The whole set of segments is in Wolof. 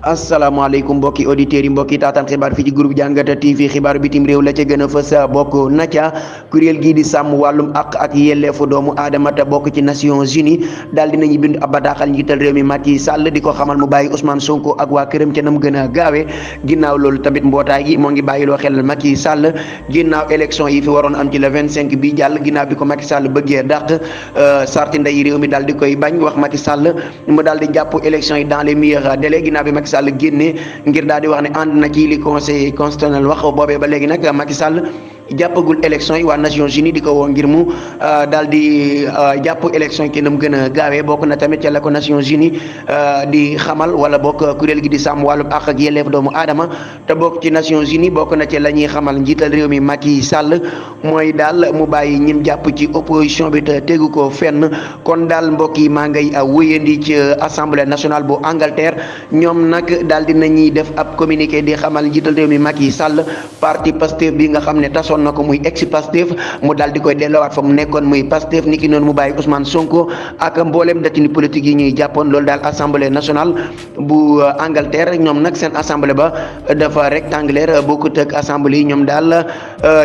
asalaamaaleykum mbokki auditeurs yi mbokki taataan xibaar fii ci groupe jàngata TV xibaar bitim réew la ca gën a fës bokk na ca kuréel gii di sàmm wàllum àq ak yelleefu doomu aadama te bokk ci Nations Unies daal dinañu bind ab bataaxal njiital réew mi Macky Sall di ko xamal mu bàyyi Ousmane Sonko ak waa këram ca nam gën a gaawee ginnaaw loolu tamit mbootaay gi moo ngi bàyyiloo xel Macky Sall ginnaaw élection yi fi waroon am ci le 25 bi jàll ginnaaw bi ko Macky Sall bëggee dàq sarti nday réew mi daal di koy bañ wax Macky Sall mu daal di jàpp élection yi dans les meilleurs délais ginnaaw bi Macky Sall génne ngir daal di wax ne ànd na ci li conseil constitutionnel wax boobee ba léegi nag Macky Sall jàppagul élection yi waa Nations Unies di ko woo ngir mu daal di jàpp élection yi kenn mu gën a gaawee bokk na tamit ca la ko Nations Unies di xamal wala bokk kuréel gi di sàmm wàllum àq ak yelleef doomu aadama te bokk ci Nations Unies bokk na ci la ñuy xamal njiital réew mi Macky Sall mooy daal mu bàyyi ñim jàpp ci opposition bi te tegu ko fenn kon daal mbokk yi maa ngay wéyandi ci assemblée nationale bu Angleterre ñoom nag daal di nañuy def ab communiqué di xamal njiital réew mi Macky Sall parti Pastef bi nga xam ne tasoon na ko muy ex Pastef mu daal di koy delloowaat fa mu nekkoon muy Pastef niki noonu mu bàyyi Ousmane Sonko ak mboolem détenu politique yi ñuy jàppoon loolu daal assemblée nationale bu Angleterre ñoom nag seen assemblée ba dafa rectangulaire bokkut ak assemblée yi ñoom daal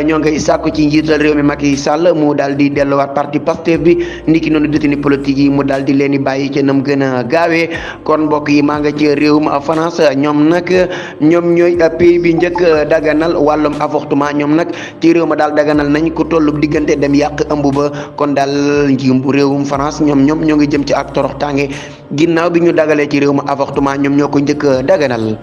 ñoo ngay sàkku ci njiital réew mi Macky Sall mu daal di delloowaat parti Pastef bi niki noonu détenu politique yi mu daal di leen di bàyyi ca nam gën a gaawee kon mbokk yi maa nga ci réewum France ñoom nag ñoom ñooy pays bi njëkk daganal wàllum avortement ñoom nag ci réew ma daal daganal nañ ko tollu diggante dem yàq ëmb ba kon daal njiim réewum France ñoom ñoo ngi jëm ci ak torox tànge ginnaaw bi ñu dagalee ci réew ma avortement ñoom ñoo ko njëkk daganal